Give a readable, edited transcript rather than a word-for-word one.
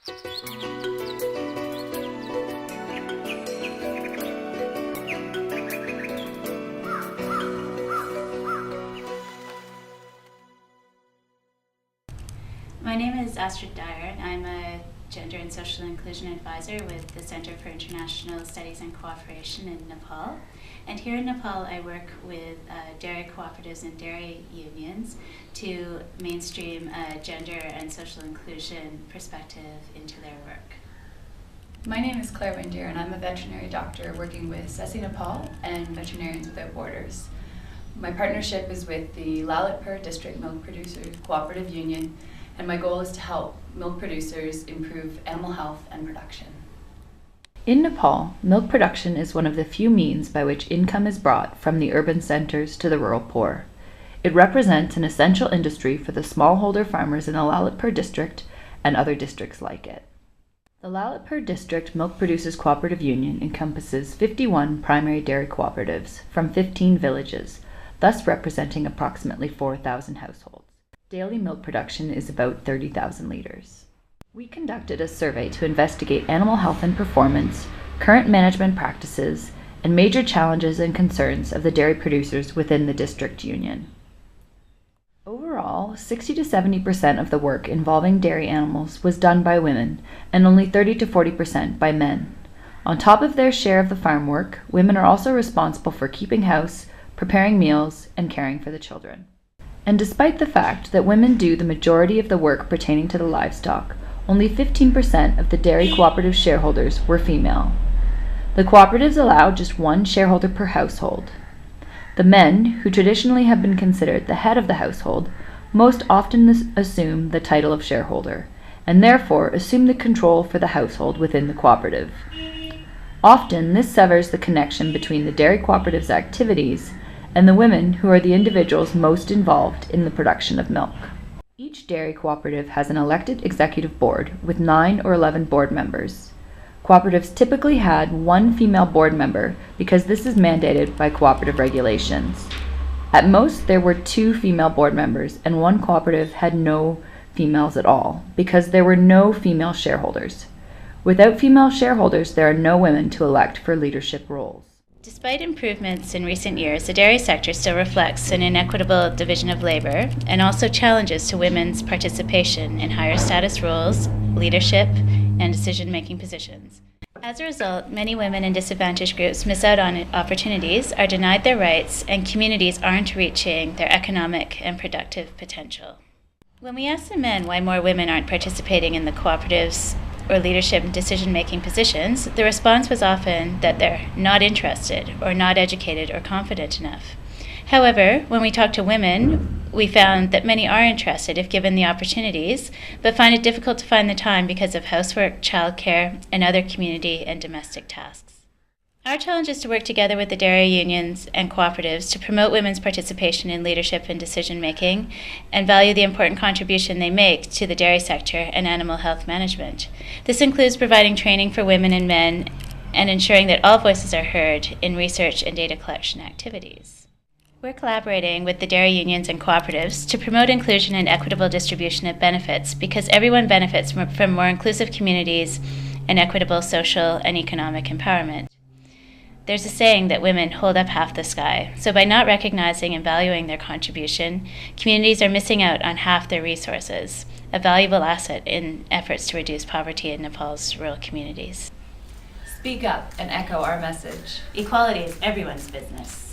My name is Astrid Dyer. I'm a Gender and Social Inclusion Advisor with the Center for International Studies and Cooperation in Nepal. And here in Nepal, I work with dairy cooperatives and dairy unions to mainstream a gender and social inclusion perspective into their work. My name is Claire Windier, and I'm a veterinary doctor working with SESI Nepal and Veterinarians Without Borders. My partnership is with the Lalitpur District Milk Producers Cooperative Union, and my goal is to help milk producers improve animal health and production. In Nepal, milk production is one of the few means by which income is brought from the urban centers to the rural poor. It represents an essential industry for the smallholder farmers in the Lalitpur district and other districts like it. The Lalitpur District Milk Producers Cooperative Union encompasses 51 primary dairy cooperatives from 15 villages, thus representing approximately 4,000 households. Daily milk production is about 30,000 liters. We conducted a survey to investigate animal health and performance, current management practices, and major challenges and concerns of the dairy producers within the district union. Overall, 60 to 70% of the work involving dairy animals was done by women, and only 30 to 40% by men. On top of their share of the farm work, women are also responsible for keeping house, preparing meals, and caring for the children. And despite the fact that women do the majority of the work pertaining to the livestock, only 15% of the dairy cooperative shareholders were female. The cooperatives allow just one shareholder per household. The men, who traditionally have been considered the head of the household, most often assume the title of shareholder, and therefore assume the control for the household within the cooperative. Often, this severs the connection between the dairy cooperative's activities and the women who are the individuals most involved in the production of milk. Each dairy cooperative has an elected executive board with 9 or 11 board members. Cooperatives typically had one female board member because this is mandated by cooperative regulations. At most, there were 2 female board members, and one cooperative had no females at all because there were no female shareholders. Without female shareholders, there are no women to elect for leadership roles. Despite improvements in recent years, the dairy sector still reflects an inequitable division of labor and also challenges to women's participation in higher status roles, leadership, and decision-making positions. As a result, many women in disadvantaged groups miss out on opportunities, are denied their rights, and communities aren't reaching their economic and productive potential. When we asked the men why more women aren't participating in the cooperatives or leadership and decision-making positions, the response was often that they're not interested or not educated or confident enough. However, when we talked to women, we found that many are interested if given the opportunities, but find it difficult to find the time because of housework, childcare, and other community and domestic tasks. Our challenge is to work together with the dairy unions and cooperatives to promote women's participation in leadership and decision-making and value the important contribution they make to the dairy sector and animal health management. This includes providing training for women and men and ensuring that all voices are heard in research and data collection activities. We're collaborating with the dairy unions and cooperatives to promote inclusion and equitable distribution of benefits because everyone benefits from more inclusive communities and equitable social and economic empowerment. There's a saying that women hold up half the sky, so by not recognizing and valuing their contribution, communities are missing out on half their resources, a valuable asset in efforts to reduce poverty in Nepal's rural communities. Speak up and echo our message. Equality is everyone's business.